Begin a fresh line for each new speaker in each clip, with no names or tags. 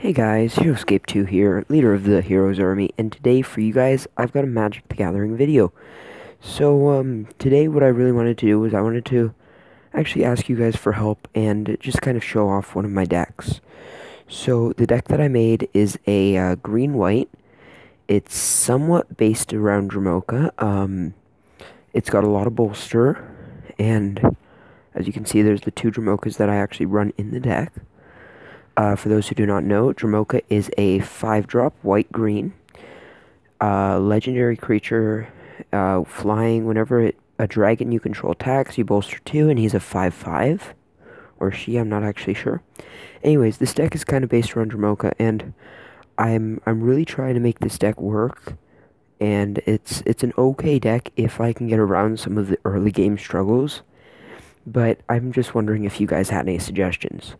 Hey guys, HeroScape2 here, leader of the Heroes Army, and today for you guys, I've got a Magic the Gathering video. So, today what I really wanted to do was I wanted to actually ask you guys for help and just kind of show off one of my decks. So, the deck that I made is a green-white. It's somewhat based around Mocha. It's got a lot of bolster, and as you can see, there's the two Mochas that I actually run in the deck. For those who do not know, Mocha is a 5-drop white-green legendary creature, flying. Whenever a dragon you control attacks, you bolster 2, and he's a 5/5, or she. I'm not actually sure. Anyways, this deck is kind of based around Mocha, and I'm really trying to make this deck work. And it's an okay deck if I can get around some of the early game struggles. But I'm just wondering if you guys had any suggestions.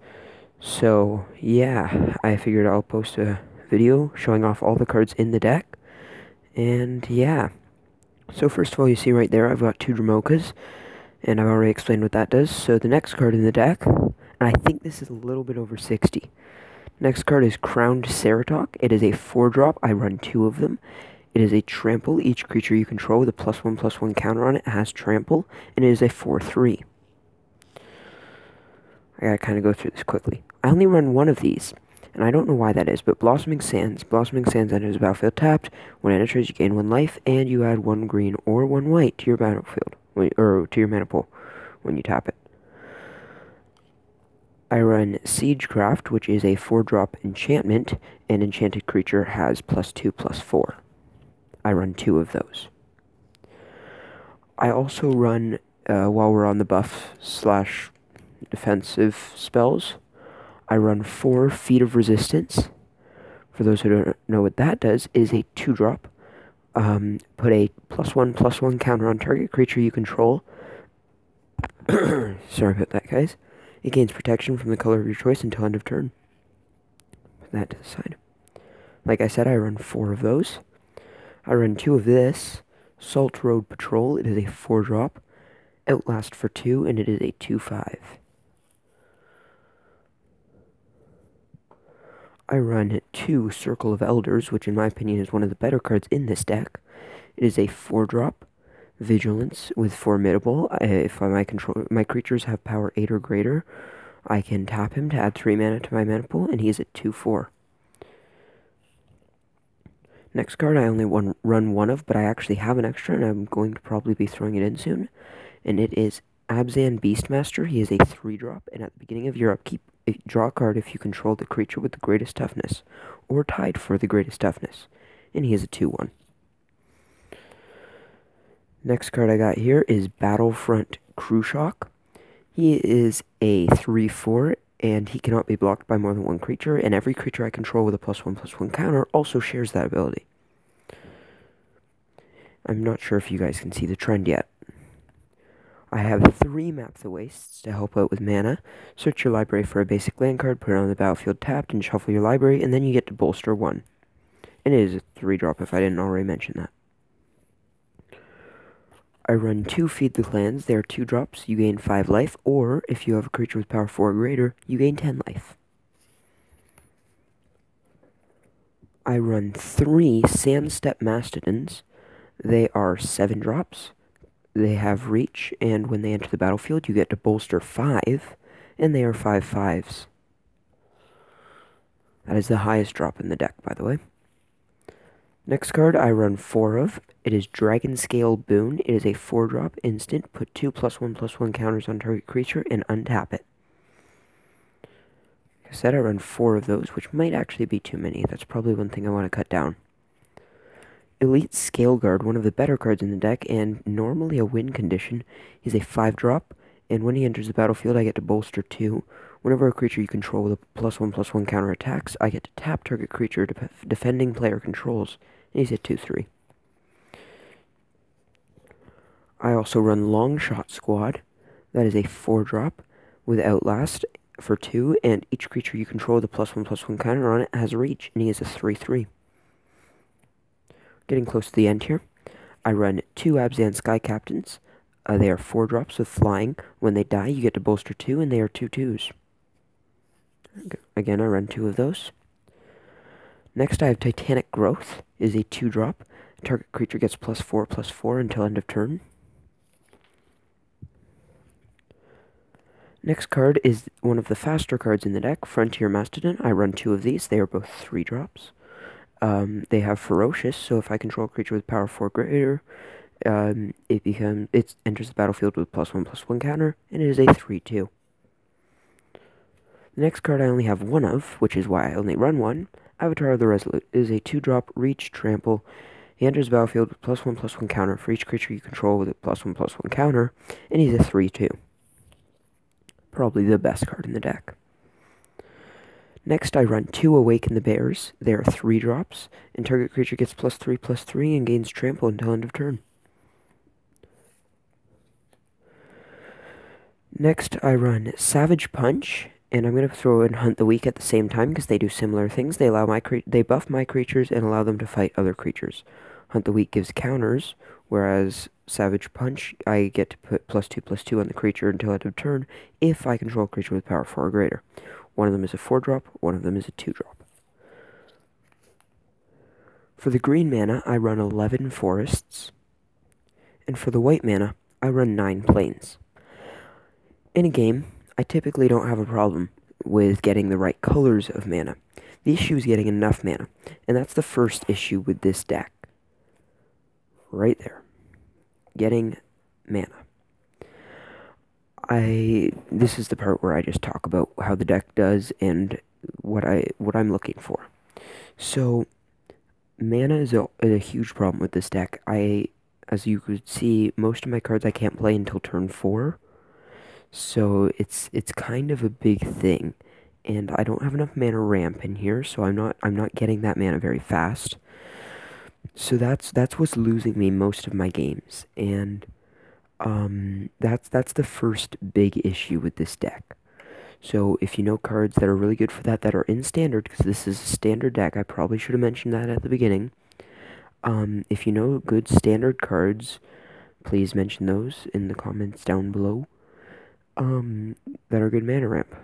So, yeah, I figured I'll post a video showing off all the cards in the deck. And, yeah. So, first of all, you see right there, I've got two Mochas. And I've already explained what that does. So, the next card in the deck, and I think this is a little bit over 60. Next card is Crowned Ceratok. It is a 4-drop. I run 2 of them. It is a trample. Each creature you control with a +1/+1 counter on it has trample. And it is a 4/3. I gotta kind of go through this quickly. I only run one of these, and I don't know why that is, but Blossoming Sands. Blossoming Sands enters the battlefield tapped. When it enters, you gain 1 life, and you add 1 green or 1 white to your battlefield, or to your mana pool when you tap it. I run Siegecraft, which is a 4-drop enchantment. An enchanted creature has +2/+4. I run 2 of those. I also run, while we're on the buff / defensive spells, I run 4 Feet of Resistance. For those who don't know what that does, is a 2-drop. Put a +1/+1 counter on target creature you control. Sorry about that, guys. It gains protection from the color of your choice until end of turn. Put that to the side. Like I said, I run 4 of those. I run 2 of this. Salt Road Patrol. It is a 4-drop. Outlast for 2, and it is a 2/5. I run 2 Circle of Elders, which in my opinion is one of the better cards in this deck. It is a 4-drop Vigilance with Formidable. If my creatures have power 8 or greater, I can tap him to add 3 mana to my mana pool, and he is at 2/4. Next card I only run 1 of, but I actually have an extra, and I'm going to probably be throwing it in soon. And it is Abzan Beastmaster. He is a 3-drop, and at the beginning of your upkeep, draw a card if you control the creature with the greatest toughness, or tied for the greatest toughness. And he is a 2/1. Next card I got here is Battlefront Krushock. He is a 3/4, and he cannot be blocked by more than 1 creature, and every creature I control with a +1/+1 counter also shares that ability. I'm not sure if you guys can see the trend yet. I have 3 Map the Wastes to help out with mana. Search your library for a basic land card, put it on the battlefield tapped, and shuffle your library, and then you get to bolster 1. And it is a 3-drop if I didn't already mention that. I run 2 Feed the Glands. They are 2-drops. You gain 5 life, or if you have a creature with power 4 or greater, you gain 10 life. I run 3 Sandstep Mastodons. They are 7-drops. They have reach, and when they enter the battlefield, you get to bolster 5, and they are 5/5s. That is the highest drop in the deck, by the way. Next card I run 4 of. It is Dragon Scale Boone. It is a 4-drop instant. Put 2 +1/+1 counters on target creature and untap it. Like I said, I run 4 of those, which might actually be too many. That's probably one thing I want to cut down. Elite Scale Guard, one of the better cards in the deck, and normally a win condition. He's a 5-drop, and when he enters the battlefield, I get to bolster 2. Whenever a creature you control with a +1/+1 counter attacks, I get to tap target creature defending player controls, and he's at 2/3. I also run Longshot Squad. That is a 4-drop with Outlast for 2, and each creature you control with a +1/+1 counter on it has reach, and he is a 3/3. Getting close to the end here. I run 2 Abzan Sky Captains. They are 4-drops with flying. When they die, you get to bolster 2, and they are 2/2s. Again, I run 2 of those. Next I have Titanic Growth, is a 2-drop. Target creature gets +4/+4 until end of turn. Next card is one of the faster cards in the deck, Frontier Mastodon. I run 2 of these. They are both 3-drops. They have Ferocious, so if I control a creature with power 4 greater, it enters the battlefield with +1/+1 counter, and it is a 3/2. The next card I only have 1 of, which is why I only run 1, Avatar of the Resolute. It is a 2-drop, reach, trample. He enters the battlefield with +1/+1 counter for each creature you control with a +1/+1 counter, and he's a 3/2. Probably the best card in the deck. Next, I run 2 Awaken the Bears. They are 3-drops, and target creature gets +3/+3 and gains trample until end of turn. Next, I run Savage Punch, and I'm going to throw in Hunt the Weak at the same time because they do similar things. They buff my creatures and allow them to fight other creatures. Hunt the Weak gives counters, whereas Savage Punch, I get to put +2/+2 on the creature until end of turn if I control a creature with power 4 or greater. One of them is a 4-drop, one of them is a 2-drop. For the green mana, I run 11 Forests, and for the white mana, I run 9 Plains. In a game, I typically don't have a problem with getting the right colors of mana. The issue is getting enough mana, and that's the first issue with this deck. Right there. Getting mana. This is the part where I just talk about how the deck does and what I'm looking for. So, mana is a huge problem with this deck. As you could see, most of my cards I can't play until turn 4. So it's kind of a big thing, and I don't have enough mana ramp in here, so I'm not getting that mana very fast. So that's what's losing me most of my games, and that's the first big issue with this deck. So if you know cards that are really good for that are in standard, because this is a standard deck, I probably should have mentioned that at the beginning. If you know good standard cards, please mention those in the comments down below. That are good mana ramp.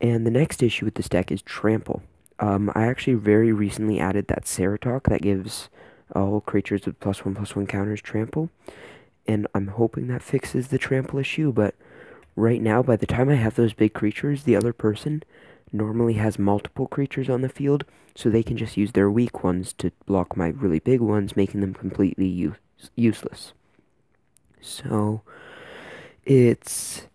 And the next issue with this deck is Trample. I actually very recently added that Ceratok that gives all creatures with +1/+1 counters trample, and I'm hoping that fixes the trample issue, but right now, by the time I have those big creatures, the other person normally has multiple creatures on the field, so they can just use their weak ones to block my really big ones, making them completely useless. So it's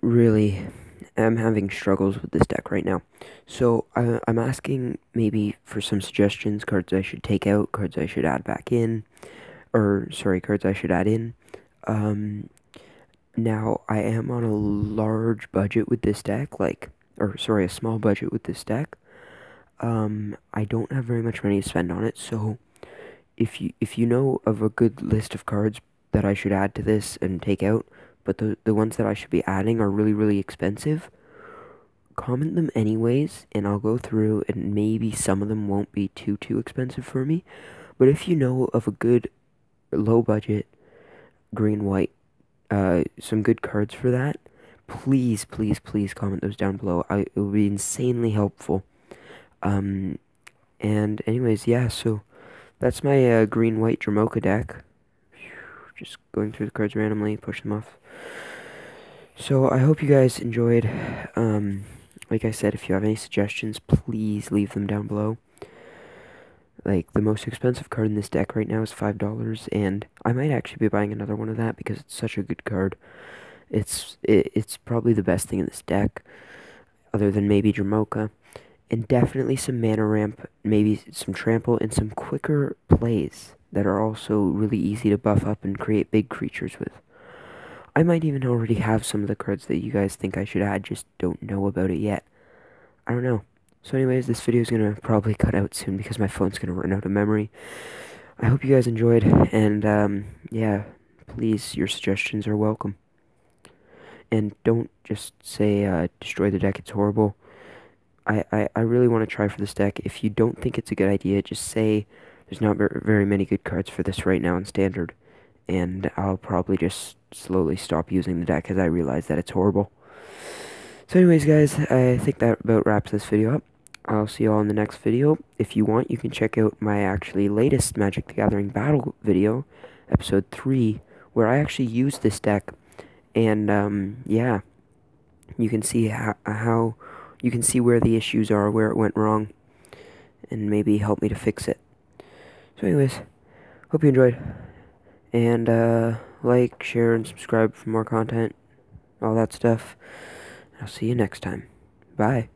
really, I'm having struggles with this deck right now. So I'm asking maybe for some suggestions, cards I should take out, cards I should add back in, or sorry, cards I should add in. Now I am on a large budget with this deck, a small budget with this deck. I don't have very much money to spend on it, so if you know of a good list of cards that I should add to this and take out, but the ones that I should be adding are really, really expensive, comment them anyways, and I'll go through, and maybe some of them won't be too expensive for me. But if you know of a good, low-budget, green-white, some good cards for that, please, please, please comment those down below. It will be insanely helpful. And anyways, yeah, so that's my green-white Mocha deck. Just going through the cards randomly, push them off. So I hope you guys enjoyed. Like I said, if you have any suggestions, please leave them down below. Like, the most expensive card in this deck right now is $5, and I might actually be buying another one of that because it's such a good card. It's probably the best thing in this deck, other than maybe Mocha. And definitely some mana ramp, maybe some trample, and some quicker plays that are also really easy to buff up and create big creatures with. I might even already have some of the cards that you guys think I should add, just don't know about it yet. I don't know. So anyways, this video is going to probably cut out soon because my phone's going to run out of memory. I hope you guys enjoyed, and yeah, please, your suggestions are welcome. And don't just say, destroy the deck, it's horrible. I really want to try for this deck. If you don't think it's a good idea, just say there's not very many good cards for this right now in Standard. And I'll probably just slowly stop using the deck as I realize that it's horrible. So anyways, guys, I think that about wraps this video up. I'll see you all in the next video. If you want, you can check out my actually latest Magic the Gathering battle video, episode 3, where I actually used this deck. And, yeah, you can see how you can see where the issues are, where it went wrong, and maybe help me to fix it. So anyways, hope you enjoyed. And, like, share, and subscribe for more content, all that stuff. I'll see you next time. Bye.